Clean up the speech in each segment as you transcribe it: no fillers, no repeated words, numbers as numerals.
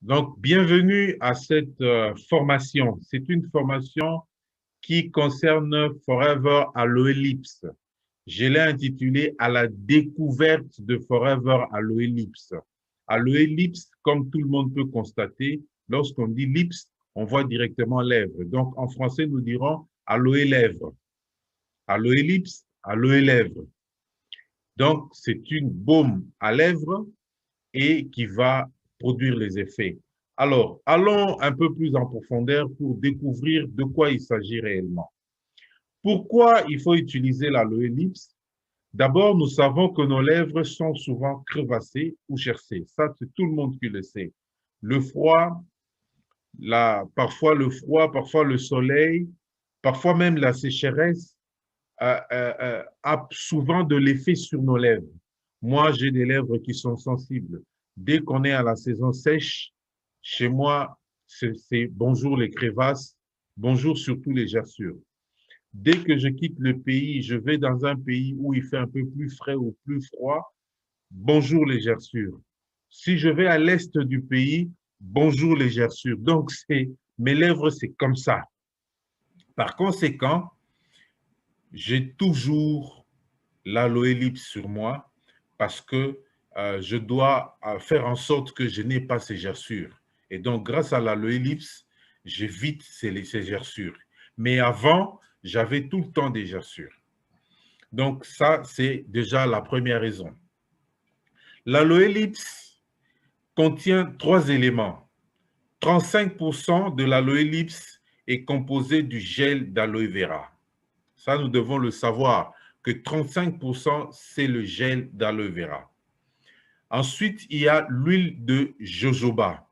Donc, bienvenue à cette formation. C'est une formation qui concerne Forever Aloe Lips. Je l'ai intitulée à la découverte de Forever Aloe Lips. Aloe Lips, comme tout le monde peut constater, lorsqu'on dit lips, on voit directement lèvres. Donc, en français, nous dirons Aloe Lèvres. Aloe Lips, Aloe Lèvres. Donc, c'est une baume à lèvres et qui va produire les effets. Alors, allons un peu plus en profondeur pour découvrir de quoi il s'agit réellement. Pourquoi il faut utiliser l'aloe lips? D'abord, nous savons que nos lèvres sont souvent crevassées ou gercées. Ça, c'est tout le monde qui le sait. Le froid, parfois le froid, parfois le soleil, parfois même la sécheresse a souvent de l'effet sur nos lèvres. Moi, j'ai des lèvres qui sont sensibles. Dès qu'on est à la saison sèche, chez moi, c'est bonjour les crevasses, bonjour surtout les gerçures. Dès que je quitte le pays, je vais dans un pays où il fait un peu plus frais ou plus froid, bonjour les gerçures. Si je vais à l'est du pays, bonjour les gerçures. Donc, mes lèvres, c'est comme ça. Par conséquent, j'ai toujours l'aloe lips sur moi parce que je dois faire en sorte que je n'ai pas ces gerçures. Et donc, grâce à l'aloe lips, j'évite ces gerçures. Mais avant, j'avais tout le temps des gerçures. Donc, ça, c'est déjà la première raison. L'aloe lips contient 3 éléments. 35% de l'aloe lips est composé du gel d'aloe vera. Ça, nous devons le savoir, que 35%, c'est le gel d'aloe vera. Ensuite, il y a l'huile de jojoba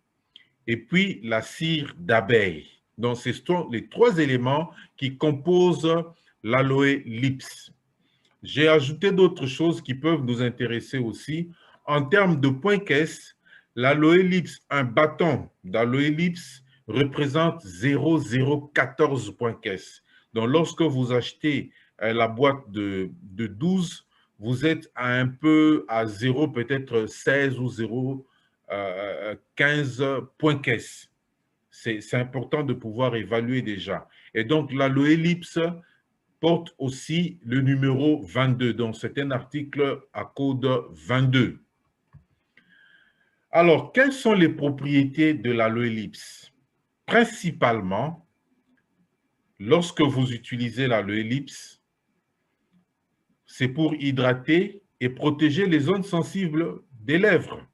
et puis la cire d'abeille. Donc, ce sont les 3 éléments qui composent l'aloe lips. J'ai ajouté d'autres choses qui peuvent nous intéresser aussi. En termes de points caisse, l'aloe lips, un bâton d'aloe lips représente 0,014 points caisse. Donc, lorsque vous achetez la boîte de 12, vous êtes un peu à 0, peut-être 16 ou 0,15 points caisse. C'est important de pouvoir évaluer déjà. Et donc, l'aloe lips porte aussi le numéro 22. Donc, c'est un article à code 22. Alors, quelles sont les propriétés de l'aloe lips? Principalement, lorsque vous utilisez l'aloe lips, c'est pour hydrater et protéger les zones sensibles des lèvres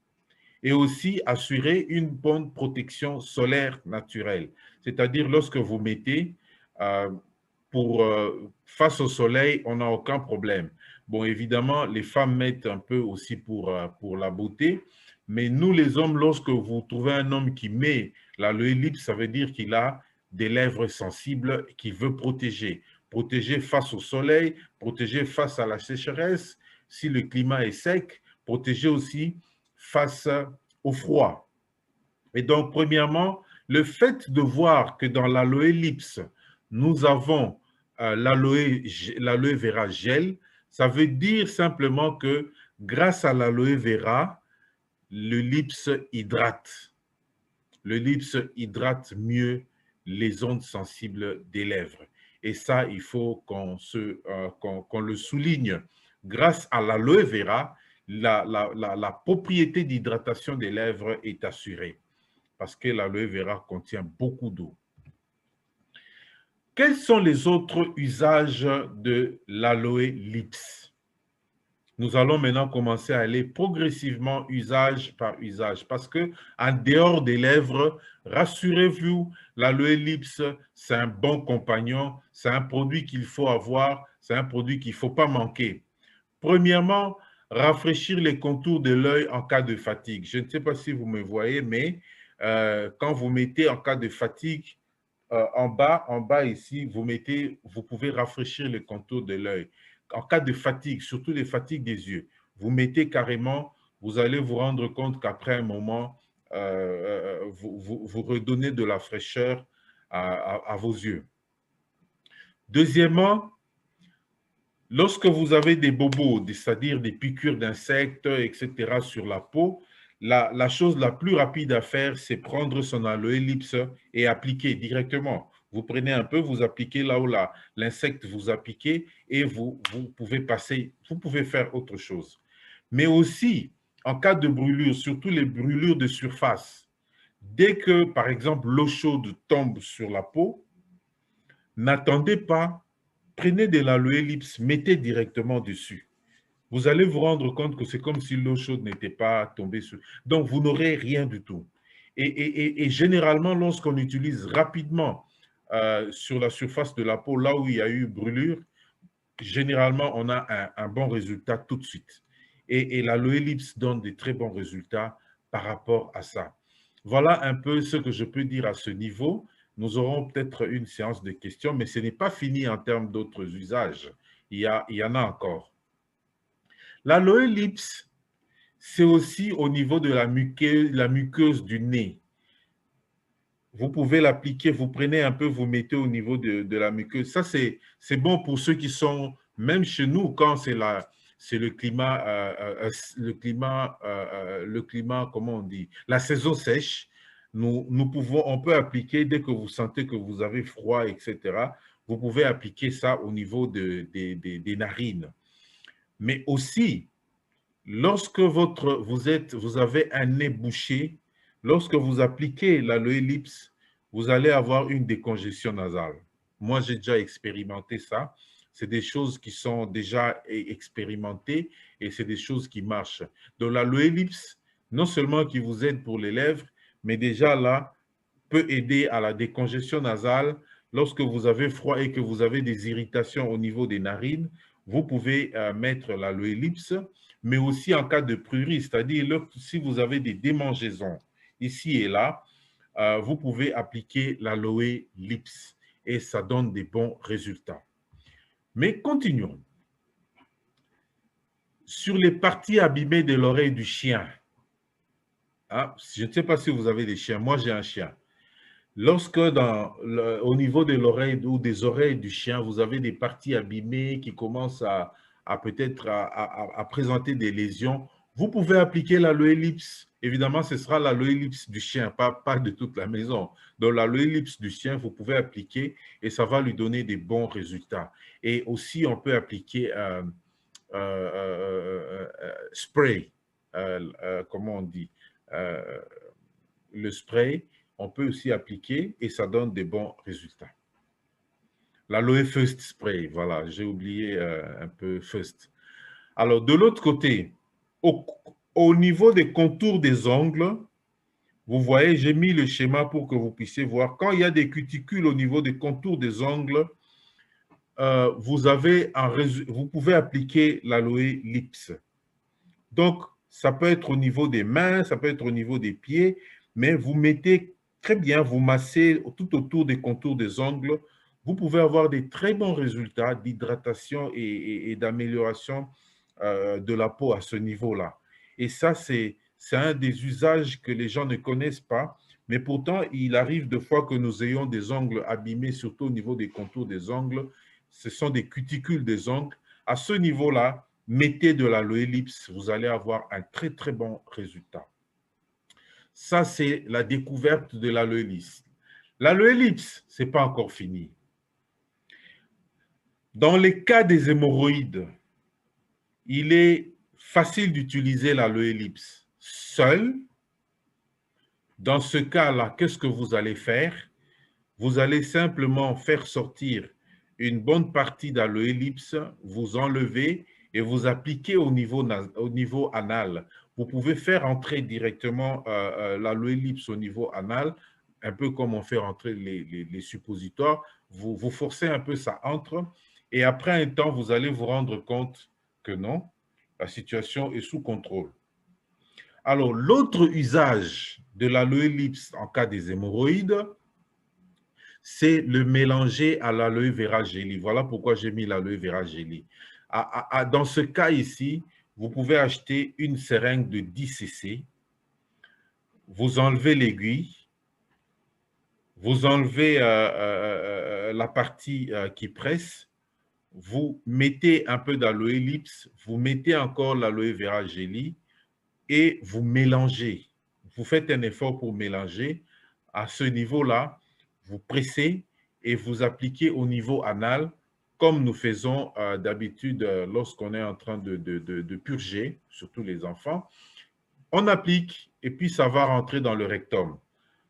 et aussi assurer une bonne protection solaire naturelle. C'est-à-dire, lorsque vous mettez face au soleil, on n'a aucun problème. Bon, évidemment, les femmes mettent un peu aussi pour la beauté, mais nous, les hommes, lorsque vous trouvez un homme qui met l'aloe lips, ça veut dire qu'il a des lèvres sensibles qu'il veut protéger. Protéger face au soleil, protéger face à la sécheresse, si le climat est sec, protéger aussi face au froid. Et donc, premièrement, le fait de voir que dans l'aloe lips, nous avons l'aloe vera gel, ça veut dire simplement que grâce à l'aloe vera, le lips hydrate. Le lips hydrate mieux les ondes sensibles des lèvres. Et ça, il faut qu'on le souligne. Grâce à l'aloe vera, la propriété d'hydratation des lèvres est assurée parce que l'aloe vera contient beaucoup d'eau. Quels sont les autres usages de l'aloe lips? Nous allons maintenant commencer à aller progressivement usage par usage parce que en dehors des lèvres, rassurez-vous, l'aloe lips, c'est un bon compagnon, c'est un produit qu'il faut avoir, c'est un produit qu'il ne faut pas manquer. Premièrement, rafraîchir les contours de l'œil en cas de fatigue. Je ne sais pas si vous me voyez, mais quand vous mettez en cas de fatigue, en bas ici, vous pouvez rafraîchir les contours de l'œil. En cas de fatigue, surtout les fatigues des yeux, vous mettez carrément, vous allez vous rendre compte qu'après un moment, vous redonnez de la fraîcheur à vos yeux. Deuxièmement, lorsque vous avez des bobos, c'est-à-dire des piqûres d'insectes, etc., sur la peau, la chose la plus rapide à faire, c'est prendre son aloe lips et appliquer directement. Vous prenez un peu, vous appliquez là où l'insecte vous a piqué et vous pouvez passer, vous pouvez faire autre chose. Mais aussi, en cas de brûlure, surtout les brûlures de surface, dès que, par exemple, l'eau chaude tombe sur la peau, n'attendez pas, prenez de l'aloe lips, mettez directement dessus. Vous allez vous rendre compte que c'est comme si l'eau chaude n'était pas tombée sur. Donc, vous n'aurez rien du tout. Et généralement, lorsqu'on utilise rapidement sur la surface de la peau, là où il y a eu brûlure, généralement, on a un bon résultat tout de suite. Et l'aloe lips donne des très bons résultats par rapport à ça. Voilà un peu ce que je peux dire à ce niveau. Nous aurons peut-être une séance de questions, mais ce n'est pas fini en termes d'autres usages. Il y en a encore. L'aloe lips, c'est aussi au niveau de la muqueuse du nez. Vous pouvez l'appliquer, vous prenez un peu, vous mettez au niveau de la muqueuse. Ça, c'est bon pour ceux qui sont, même chez nous, quand c'est le climat, comment on dit, la saison sèche, on peut appliquer, dès que vous sentez que vous avez froid, etc., vous pouvez appliquer ça au niveau des narines. Mais aussi, lorsque vous avez un nez bouché, lorsque vous appliquez l'aloe lips, vous allez avoir une décongestion nasale. Moi, j'ai déjà expérimenté ça. C'est des choses qui sont déjà expérimentées et c'est des choses qui marchent. Donc, l'aloe lips, non seulement qui vous aide pour les lèvres, mais déjà là, peut aider à la décongestion nasale. Lorsque vous avez froid et que vous avez des irritations au niveau des narines, vous pouvez mettre l'aloe lips, mais aussi en cas de prurit, c'est-à-dire si vous avez des démangeaisons ici et là, vous pouvez appliquer l'aloe lips et ça donne des bons résultats. Mais continuons. Sur les parties abîmées de l'oreille du chien, je ne sais pas si vous avez des chiens, moi j'ai un chien. Lorsque au niveau de l'oreille ou des oreilles du chien, vous avez des parties abîmées qui commencent à peut-être à présenter des lésions, vous pouvez appliquer l'aloe lips. Évidemment, ce sera l'aloe lips du chien, pas de toute la maison. Donc, l'aloe lips du chien, vous pouvez appliquer et ça va lui donner des bons résultats. Et aussi, on peut appliquer spray, comment on dit, le spray, on peut aussi appliquer et ça donne des bons résultats. L'aloe first spray, voilà, j'ai oublié un peu first. Alors, de l'autre côté, au niveau des contours des ongles, vous voyez, j'ai mis le schéma pour que vous puissiez voir. Quand il y a des cuticules au niveau des contours des ongles, vous pouvez appliquer l'aloe lips. Donc, ça peut être au niveau des mains, ça peut être au niveau des pieds, mais vous mettez très bien, vous massez tout autour des contours des ongles. Vous pouvez avoir des très bons résultats d'hydratation et d'amélioration de la peau à ce niveau-là. Et ça, c'est un des usages que les gens ne connaissent pas, mais pourtant, il arrive de fois que nous ayons des ongles abîmés, surtout au niveau des contours des ongles. Ce sont des cuticules des ongles. À ce niveau-là, mettez de l'aloe lips, vous allez avoir un très, très bon résultat. Ça, c'est la découverte de l'aloe lips. L'aloe lips, ce n'est pas encore fini. Dans les cas des hémorroïdes, il est facile d'utiliser l'aloe lips seul. Dans ce cas-là, qu'est-ce que vous allez faire? Vous allez simplement faire sortir une bonne partie d'aloe lips, vous enlevez et vous appliquez au niveau anal. Vous pouvez faire entrer directement l'aloe lips au niveau anal, un peu comme on fait rentrer les suppositoires. Vous forcez un peu, ça entre. Et après un temps, vous allez vous rendre compte que non, la situation est sous contrôle. Alors, l'autre usage de l'aloe lips en cas des hémorroïdes, c'est le mélanger à l'aloe vera gelée. Voilà pourquoi j'ai mis l'aloe vera gelée. Dans ce cas ici, vous pouvez acheter une seringue de 10 cc, vous enlevez l'aiguille, vous enlevez la partie qui presse, vous mettez un peu d'aloe lips, vous mettez encore l'aloe vera gelée, et vous mélangez. Vous faites un effort pour mélanger. À ce niveau-là, vous pressez et vous appliquez au niveau anal, comme nous faisons d'habitude lorsqu'on est en train de purger, surtout les enfants. On applique et puis ça va rentrer dans le rectum.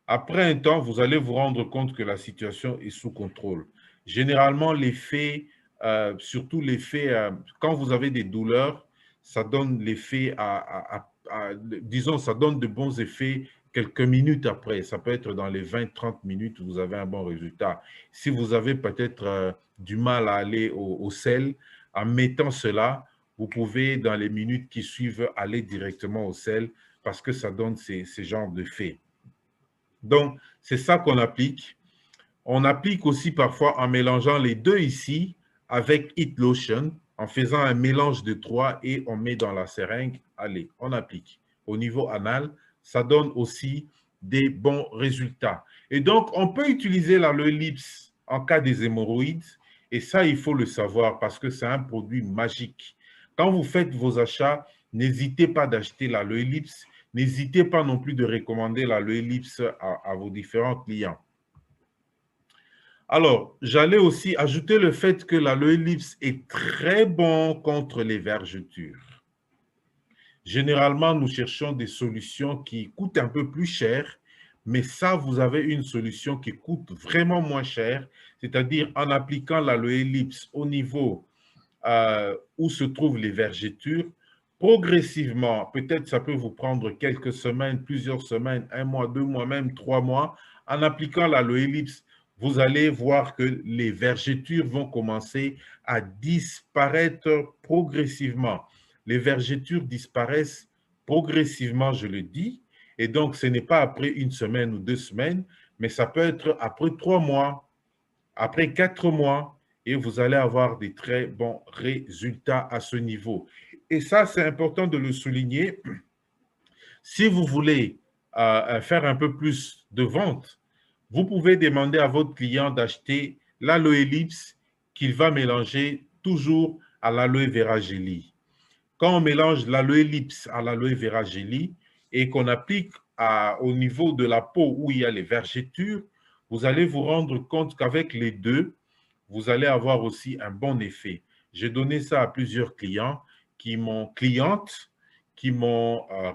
Après un temps, vous allez vous rendre compte que la situation est sous contrôle. Généralement, l'effet, surtout l'effet, quand vous avez des douleurs, ça donne l'effet disons, ça donne de bons effets quelques minutes après. Ça peut être dans les 20-30 minutes, vous avez un bon résultat. Si vous avez peut-être du mal à aller au sel, en mettant cela, vous pouvez, dans les minutes qui suivent, aller directement au sel parce que ça donne ces genres d'effets. Donc, c'est ça qu'on applique. On applique aussi parfois en mélangeant les deux ici avec Heat Lotion, en faisant un mélange de trois et on met dans la seringue. Allez, on applique. Au niveau anal, ça donne aussi des bons résultats. Et donc, on peut utiliser l'aloe lips en cas des hémorroïdes. Et ça, il faut le savoir parce que c'est un produit magique. Quand vous faites vos achats, n'hésitez pas d'acheter l'aloe lips. N'hésitez pas non plus de recommander l'aloe lips à vos différents clients. Alors, j'allais aussi ajouter le fait que l'aloe lips est très bon contre les vergetures. Généralement, nous cherchons des solutions qui coûtent un peu plus cher, mais ça, vous avez une solution qui coûte vraiment moins cher, c'est-à-dire en appliquant l'aloe lips au niveau où se trouvent les vergetures, progressivement, peut-être ça peut vous prendre quelques semaines, plusieurs semaines, 1 mois, 2 mois, même 3 mois, en appliquant l'aloe lips, vous allez voir que les vergetures vont commencer à disparaître progressivement. Les vergetures disparaissent progressivement, je le dis, et donc ce n'est pas après 1 semaine ou 2 semaines, mais ça peut être après 3 mois, après 4 mois, et vous allez avoir des très bons résultats à ce niveau. Et ça, c'est important de le souligner. Si vous voulez faire un peu plus de vente, vous pouvez demander à votre client d'acheter l'aloe lips qu'il va mélanger toujours à l'aloe vera gelly. Quand on mélange l'aloe lips à l'aloe vera gelly et qu'on applique au niveau de la peau où il y a les vergetures, vous allez vous rendre compte qu'avec les deux, vous allez avoir aussi un bon effet. J'ai donné ça à plusieurs clientes qui m'ont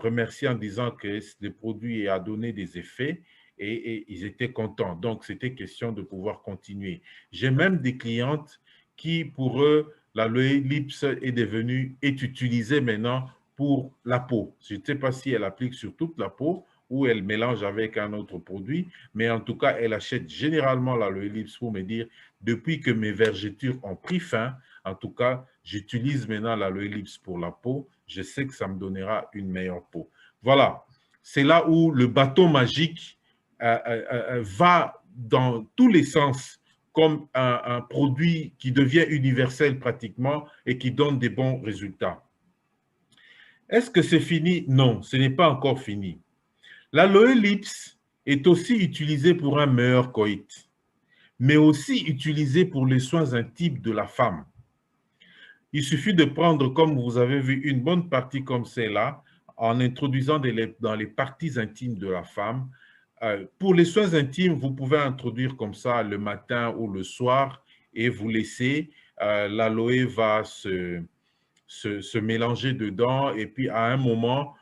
remercié en disant que le produit a donné des effets et ils étaient contents. Donc, c'était question de pouvoir continuer. J'ai même des clientes qui, pour eux, l'aloe lips est utilisé maintenant pour la peau. Je ne sais pas si elle applique sur toute la peau ou elle mélange avec un autre produit, mais en tout cas, elle achète généralement l'aloe lips pour me dire, depuis que mes vergetures ont pris fin, en tout cas, j'utilise maintenant l'aloe lips pour la peau, je sais que ça me donnera une meilleure peau. Voilà, c'est là où le bâton magique va dans tous les sens comme un produit qui devient universel pratiquement et qui donne des bons résultats. Est-ce que c'est fini? Non, ce n'est pas encore fini. L'aloe lips est aussi utilisé pour un meilleur coït, mais aussi utilisé pour les soins intimes de la femme. Il suffit de prendre, comme vous avez vu, une bonne partie comme celle-là, en introduisant dans les parties intimes de la femme. Pour les soins intimes, vous pouvez introduire comme ça le matin ou le soir et vous laissez. L'aloe va se mélanger dedans et puis à un moment,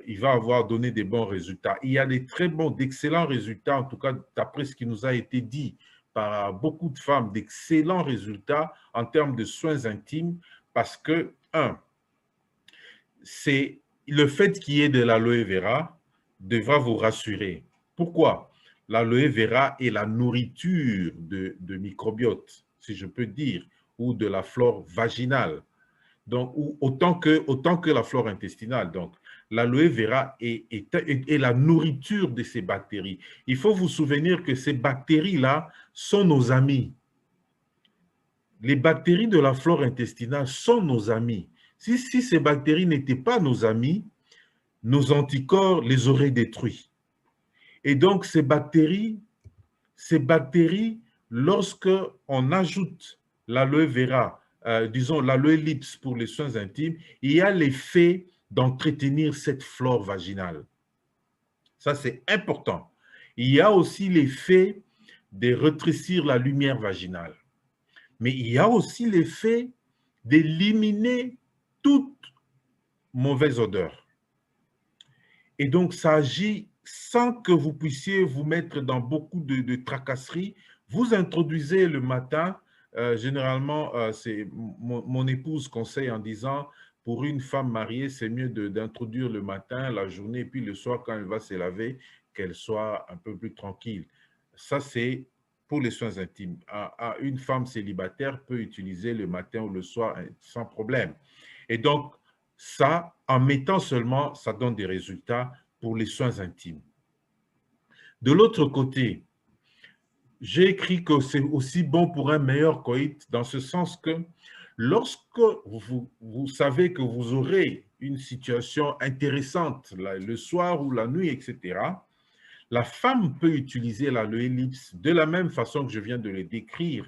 il va avoir donné des bons résultats. Il y a des très bons, d'excellents résultats, en tout cas d'après ce qui nous a été dit par beaucoup de femmes, d'excellents résultats en termes de soins intimes parce que, c'est le fait qu'il y ait de l'aloe vera devra vous rassurer. Pourquoi? L'aloe vera est la nourriture de microbiote, si je peux dire, ou de la flore vaginale. Donc, autant que la flore intestinale. Donc, l'aloe vera est la nourriture de ces bactéries. Il faut vous souvenir que ces bactéries-là sont nos amis. Les bactéries de la flore intestinale sont nos amis. Si ces bactéries n'étaient pas nos amis, nos anticorps les auraient détruits. Et donc, ces bactéries, lorsque on ajoute l'aloe vera, disons l'aloe lips pour les soins intimes, il y a l'effet d'entretenir cette flore vaginale. Ça, c'est important. Il y a aussi l'effet de rétrécir la lumière vaginale. Mais il y a aussi l'effet d'éliminer toute mauvaise odeur. Et donc, ça agit sans que vous puissiez vous mettre dans beaucoup de tracasseries. Vous introduisez le matin, généralement, c'est mon épouse conseille en disant, pour une femme mariée, c'est mieux d'introduire le matin, la journée, et puis le soir, quand elle va se laver, qu'elle soit un peu plus tranquille. Ça, c'est pour les soins intimes. Une femme célibataire peut utiliser le matin ou le soir sans problème. Et donc, ça, en mettant seulement, ça donne des résultats pour les soins intimes. De l'autre côté, j'ai écrit que c'est aussi bon pour un meilleur coït, dans ce sens que lorsque vous savez que vous aurez une situation intéressante le soir ou la nuit, etc., la femme peut utiliser l'aloe lips de la même façon que je viens de le décrire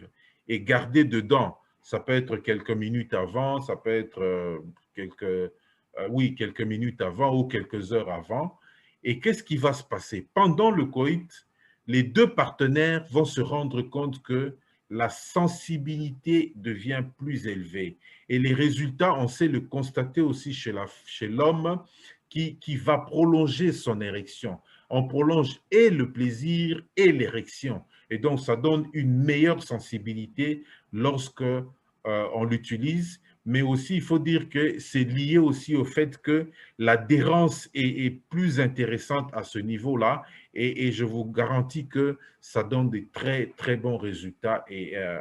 et garder dedans. Ça peut être quelques minutes avant, ça peut être quelques minutes avant ou quelques heures avant. Et qu'est-ce qui va se passer? Pendant le coït, les deux partenaires vont se rendre compte que la sensibilité devient plus élevée. Et les résultats, on sait le constater aussi chez l'homme qui va prolonger son érection. On prolonge et le plaisir et l'érection. Et donc, ça donne une meilleure sensibilité lorsque on l'utilise. Mais aussi, il faut dire que c'est lié aussi au fait que l'adhérence est plus intéressante à ce niveau-là. Et je vous garantis que ça donne des très, très bons résultats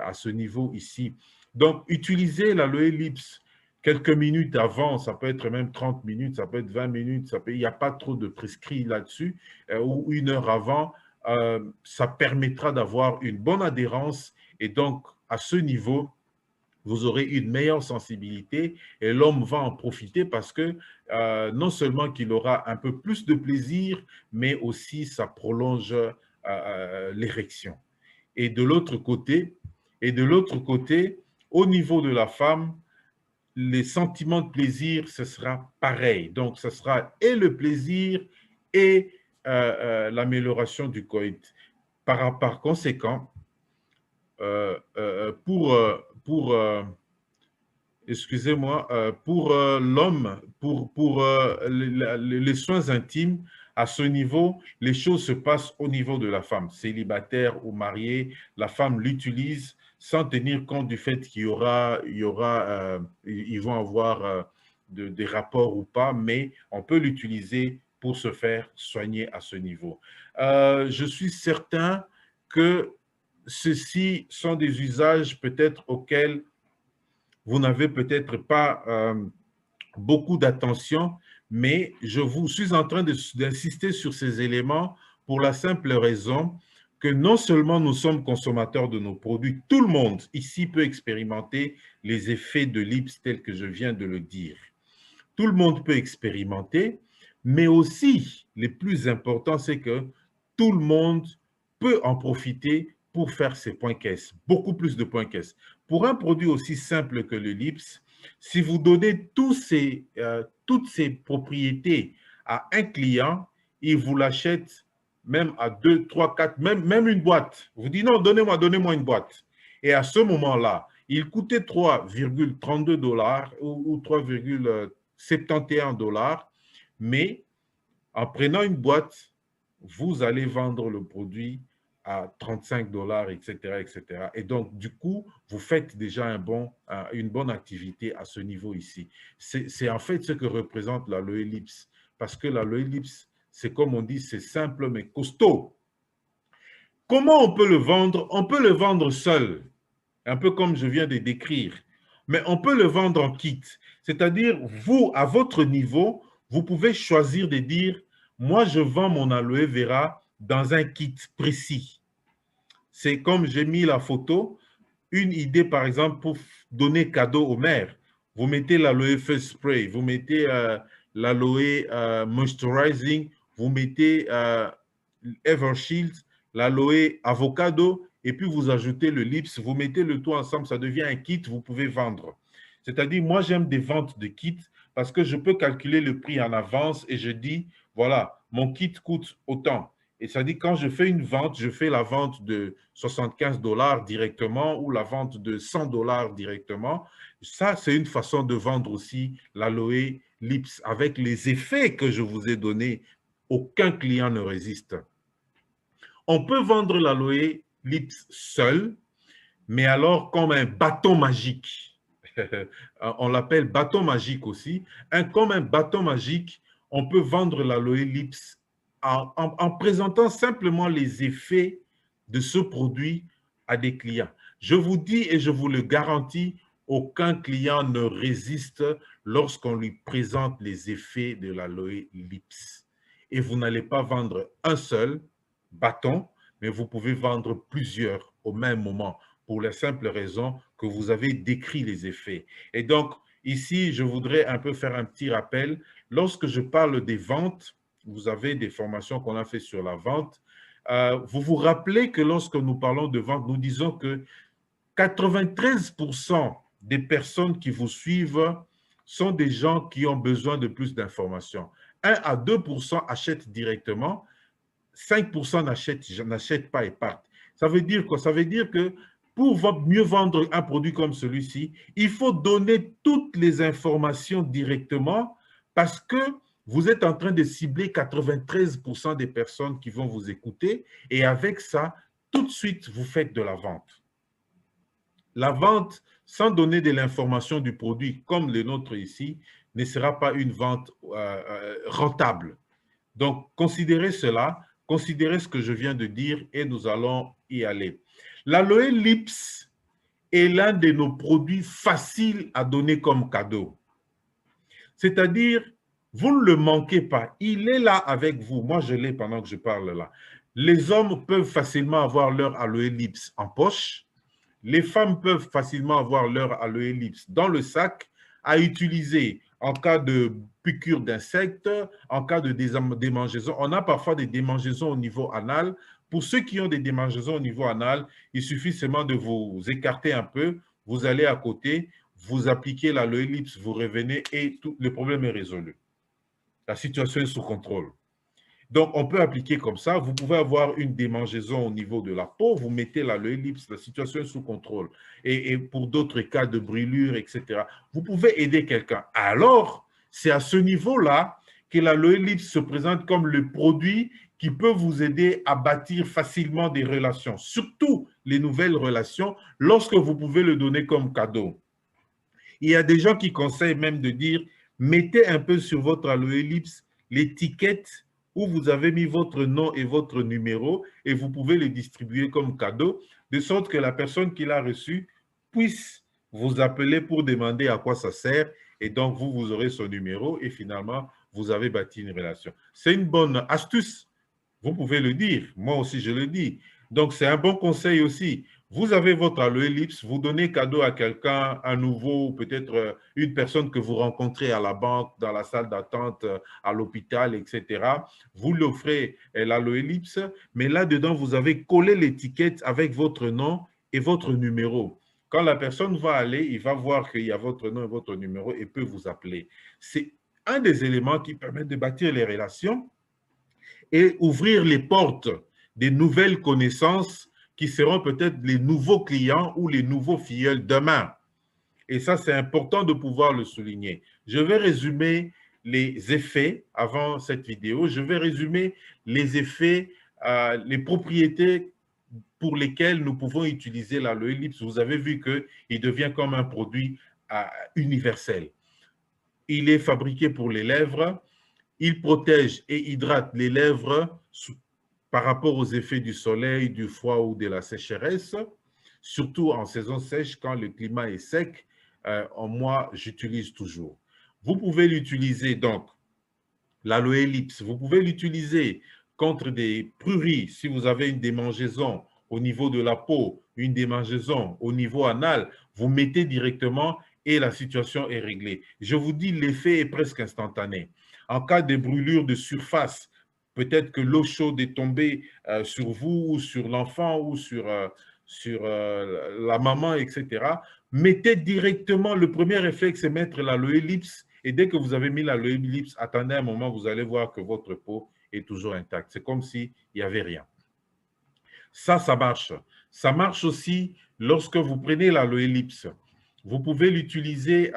à ce niveau ici. Donc, utilisez l'aloe lips quelques minutes avant, ça peut être même 30 minutes, ça peut être 20 minutes, il n'y a pas trop de prescrit là-dessus, ou une heure avant, ça permettra d'avoir une bonne adhérence et donc à ce niveau, vous aurez une meilleure sensibilité et l'homme va en profiter parce que non seulement qu'il aura un peu plus de plaisir, mais aussi ça prolonge l'érection. Et de l'autre côté, au niveau de la femme, les sentiments de plaisir, ce sera pareil. Donc, ce sera et le plaisir et l'amélioration du coït. Par conséquent, excusez-moi, pour l'homme, pour les soins intimes, à ce niveau, les choses se passent au niveau de la femme. Célibataire ou mariée, la femme l'utilise sans tenir compte du fait qu'ils vont avoir des rapports ou pas, mais on peut l'utiliser pour se faire soigner à ce niveau. Je suis certain que ceux-ci sont des usages peut-être auxquels vous n'avez peut-être pas beaucoup d'attention, mais je vous suis en train d'insister sur ces éléments pour la simple raison que non seulement nous sommes consommateurs de nos produits, tout le monde ici peut expérimenter les effets de l'IPS tels que je viens de le dire. Tout le monde peut expérimenter, mais aussi, le plus important, c'est que tout le monde peut en profiter pour faire ses points caisse, beaucoup plus de points caisse. Pour un produit aussi simple que le LIPS, si vous donnez toutes ces propriétés à un client, il vous l'achète même à 2, 3, 4, même une boîte. Vous dites non, donnez-moi une boîte. Et à ce moment-là, il coûtait 3,32 $ ou 3,71 $, mais en prenant une boîte, vous allez vendre le produit à 35 $, etc., etc. Et donc, du coup, vous faites déjà une bonne activité à ce niveau ici. C'est en fait ce que représente l'aloe lips, parce que l'aloe lips, c'est comme on dit, c'est simple mais costaud. Comment on peut le vendre? On peut le vendre seul, un peu comme je viens de décrire, mais on peut le vendre en kit. C'est-à-dire, vous, à votre niveau, vous pouvez choisir de dire, moi, je vends mon aloe vera dans un kit précis. C'est comme j'ai mis la photo, une idée, par exemple, pour donner cadeau aux mères. Vous mettez l'aloe face spray, vous mettez l'aloe moisturizing, vous mettez Evershield, l'aloe avocado, et puis vous ajoutez le lips, vous mettez le tout ensemble, ça devient un kit, vous pouvez vendre. C'est-à-dire, moi, j'aime des ventes de kits Parce que je peux calculer le prix en avance et je dis, voilà, mon kit coûte autant. Et ça dit, quand je fais une vente, je fais la vente de 75 dollars directement ou la vente de 100 dollars directement. Ça, c'est une façon de vendre aussi l'aloe lips avec les effets que je vous ai donnés. Aucun client ne résiste. On peut vendre l'aloe lips seul, mais alors comme un bâton magique. On l'appelle bâton magique aussi. Comme un bâton magique, on peut vendre l'aloe lips en présentant simplement les effets de ce produit à des clients. Je vous dis et je vous le garantis, aucun client ne résiste lorsqu'on lui présente les effets de l'aloe lips. Et vous n'allez pas vendre un seul bâton, mais vous pouvez vendre plusieurs au même moment pour la simple raison que vous avez décrit les effets. Et donc, ici, je voudrais un peu faire un petit rappel. Lorsque je parle des ventes, vous avez des formations qu'on a fait sur la vente. Vous vous rappelez que lorsque nous parlons de vente, nous disons que 93% des personnes qui vous suivent sont des gens qui ont besoin de plus d'informations. 1 à 2% achètent directement, 5% n'achètent pas et partent. Ça veut dire quoi? Ça veut dire que pour mieux vendre un produit comme celui-ci, il faut donner toutes les informations directement parce que vous êtes en train de cibler 93% des personnes qui vont vous écouter et avec ça, tout de suite, vous faites de la vente. La vente sans donner de l'information du produit comme le nôtre ici ne sera pas une vente rentable. Donc, considérez cela, considérez ce que je viens de dire et nous allons y aller. L'aloe lips est l'un de nos produits faciles à donner comme cadeau. C'est-à-dire, vous ne le manquez pas. Il est là avec vous. Moi, je l'ai pendant que je parle là. Les hommes peuvent facilement avoir leur aloe lips en poche. Les femmes peuvent facilement avoir leur aloe lips dans le sac à utiliser en cas de piqûre d'insectes, en cas de démangeaison. On a parfois des démangeaisons au niveau anal. Pour ceux qui ont des démangeaisons au niveau anal, il suffit seulement de vous écarter un peu, vous allez à côté, vous appliquez l'aloe lips, vous revenez et tout, le problème est résolu. La situation est sous contrôle. Donc, on peut appliquer comme ça. Vous pouvez avoir une démangeaison au niveau de la peau, vous mettez l'aloe lips, la situation est sous contrôle. Et pour d'autres cas de brûlure, etc., vous pouvez aider quelqu'un. Alors, c'est à ce niveau-là que l'aloe lips se présente comme le produit qui peut vous aider à bâtir facilement des relations, surtout les nouvelles relations, lorsque vous pouvez le donner comme cadeau. Il y a des gens qui conseillent même de dire, mettez un peu sur votre aloe lips l'étiquette où vous avez mis votre nom et votre numéro et vous pouvez le distribuer comme cadeau, de sorte que la personne qui l'a reçu puisse vous appeler pour demander à quoi ça sert et donc vous aurez son numéro et finalement, vous avez bâti une relation. C'est une bonne astuce, vous pouvez le dire, moi aussi je le dis. Donc, c'est un bon conseil aussi. Vous avez votre aloe lips, vous donnez cadeau à quelqu'un, un nouveau, peut-être une personne que vous rencontrez à la banque, dans la salle d'attente, à l'hôpital, etc. Vous l'offrez l'aloe lips, mais là-dedans, vous avez collé l'étiquette avec votre nom et votre numéro. Quand la personne va aller, il va voir qu'il y a votre nom et votre numéro et peut vous appeler. C'est un des éléments qui permettent de bâtir les relations et ouvrir les portes des nouvelles connaissances qui seront peut-être les nouveaux clients ou les nouveaux filleuls demain. Et ça, c'est important de pouvoir le souligner. Je vais résumer les effets avant cette vidéo. Je vais résumer les effets, les propriétés pour lesquelles nous pouvons utiliser l'aloe lips. Vous avez vu qu'il devient comme un produit universel. Il est fabriqué pour les lèvres. Il protège et hydrate les lèvres par rapport aux effets du soleil, du froid ou de la sécheresse, surtout en saison sèche quand le climat est sec. Moi, j'utilise toujours. Vous pouvez l'utiliser donc, l'aloe lips, vous pouvez l'utiliser contre des pruries si vous avez une démangeaison au niveau de la peau, une démangeaison au niveau anal, vous mettez directement et la situation est réglée. Je vous dis, l'effet est presque instantané. En cas de brûlure de surface, peut-être que l'eau chaude est tombée sur vous ou sur l'enfant ou sur la maman, etc. Mettez directement, le premier réflexe, c'est mettre l'aloe lips Et dès que vous avez mis l'aloe lips, attendez un moment, vous allez voir que votre peau est toujours intacte. C'est comme s'il n'y avait rien. Ça marche. Ça marche aussi lorsque vous prenez l'aloe lips. Vous pouvez l'utiliser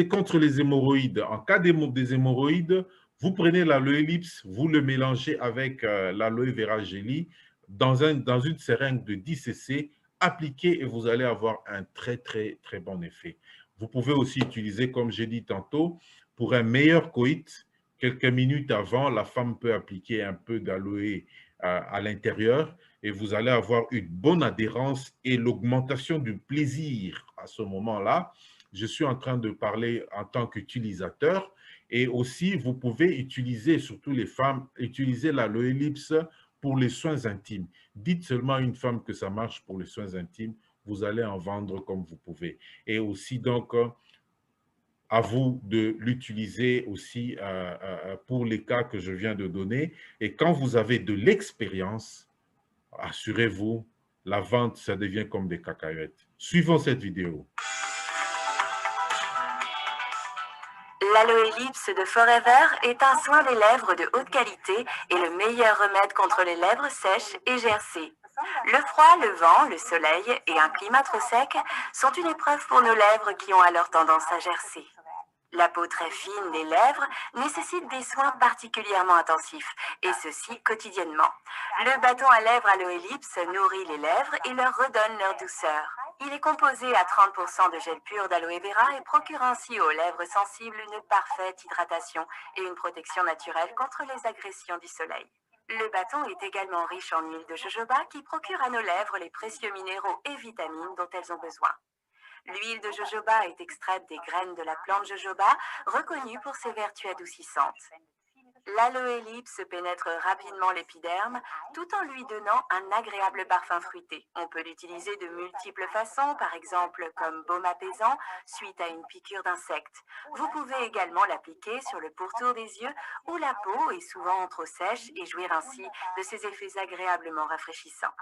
contre les hémorroïdes. En cas des hémorroïdes, vous prenez l'aloe lips, vous le mélangez avec l'aloe vera jelly dans une seringue de 10 cc, appliquez et vous allez avoir un très, très, très bon effet. Vous pouvez aussi utiliser, comme j'ai dit tantôt, pour un meilleur coït, quelques minutes avant, la femme peut appliquer un peu d'aloe à l'intérieur et vous allez avoir une bonne adhérence et l'augmentation du plaisir à ce moment-là. Je suis en train de parler en tant qu'utilisateur et aussi vous pouvez utiliser, surtout les femmes, utiliser l'aloe lips pour les soins intimes. Dites seulement à une femme que ça marche pour les soins intimes, vous allez en vendre comme vous pouvez. Et aussi donc, à vous de l'utiliser aussi pour les cas que je viens de donner. Et quand vous avez de l'expérience, assurez-vous, la vente, ça devient comme des cacahuètes. Suivons cette vidéo. L'Aloe Lips de Forever est un soin des lèvres de haute qualité et le meilleur remède contre les lèvres sèches et gercées. Le froid, le vent, le soleil et un climat trop sec sont une épreuve pour nos lèvres qui ont alors tendance à gercer. La peau très fine des lèvres nécessite des soins particulièrement intensifs, et ceci quotidiennement. Le bâton à lèvres Aloe Lips nourrit les lèvres et leur redonne leur douceur. Il est composé à 30% de gel pur d'aloe vera et procure ainsi aux lèvres sensibles une parfaite hydratation et une protection naturelle contre les agressions du soleil. Le bâton est également riche en huile de jojoba qui procure à nos lèvres les précieux minéraux et vitamines dont elles ont besoin. L'huile de jojoba est extraite des graines de la plante jojoba, reconnue pour ses vertus adoucissantes. L'Aloe Lips pénètre rapidement l'épiderme tout en lui donnant un agréable parfum fruité. On peut l'utiliser de multiples façons, par exemple comme baume apaisant suite à une piqûre d'insecte. Vous pouvez également l'appliquer sur le pourtour des yeux où la peau est souvent trop sèche et jouir ainsi de ses effets agréablement rafraîchissants.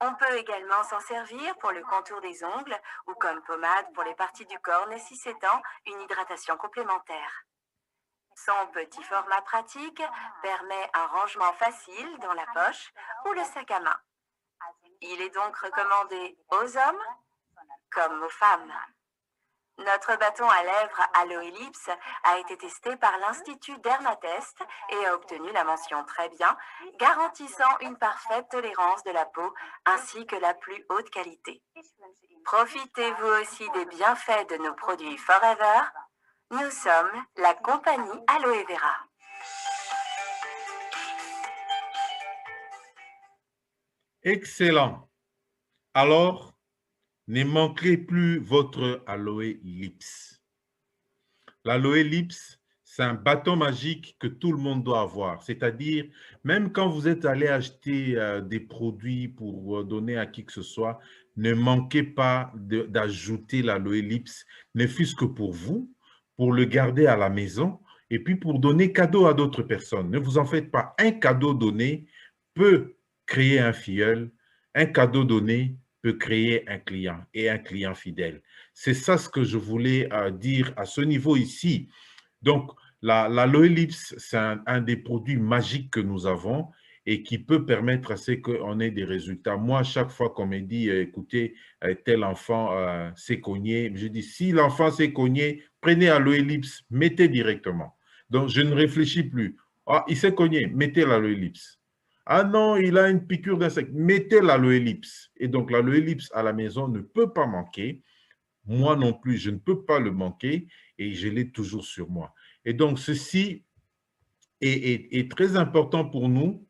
On peut également s'en servir pour le contour des ongles ou comme pommade pour les parties du corps nécessitant une hydratation complémentaire. Son petit format pratique permet un rangement facile dans la poche ou le sac à main. Il est donc recommandé aux hommes comme aux femmes. Notre bâton à lèvres Aloe Lips a été testé par l'Institut Dermatest et a obtenu la mention très bien, garantissant une parfaite tolérance de la peau ainsi que la plus haute qualité. Profitez-vous aussi des bienfaits de nos produits Forever. Nous sommes la compagnie Aloe Vera. Excellent. Alors, ne manquez plus votre Aloe Lips. L'Aloe Lips, c'est un bâton magique que tout le monde doit avoir. C'est-à-dire, même quand vous êtes allé acheter des produits pour donner à qui que ce soit, ne manquez pas d'ajouter l'Aloe Lips, ne fût-ce que pour vous, pour le garder à la maison et puis pour donner cadeau à d'autres personnes. Ne vous en faites pas. Un cadeau donné peut créer un filleul. Un cadeau donné peut créer un client et un client fidèle. C'est ça ce que je voulais dire à ce niveau ici. Donc, l'Aloe Lips, c'est un des produits magiques que nous avons et qui peut permettre à ce qu'on ait des résultats. Moi, chaque fois qu'on me dit, écoutez, tel enfant s'est cogné, je dis, si l'enfant s'est cogné, prenez Aloe Lips, mettez directement. Donc, je ne réfléchis plus. Ah, il s'est cogné, mettez l'Aloe Lips. Ah non, il a une piqûre d'insecte, mettez l'Aloe Lips. Et donc, l'Aloe Lips à la maison ne peut pas manquer. Moi non plus, je ne peux pas le manquer et je l'ai toujours sur moi. Et donc, ceci est très important pour nous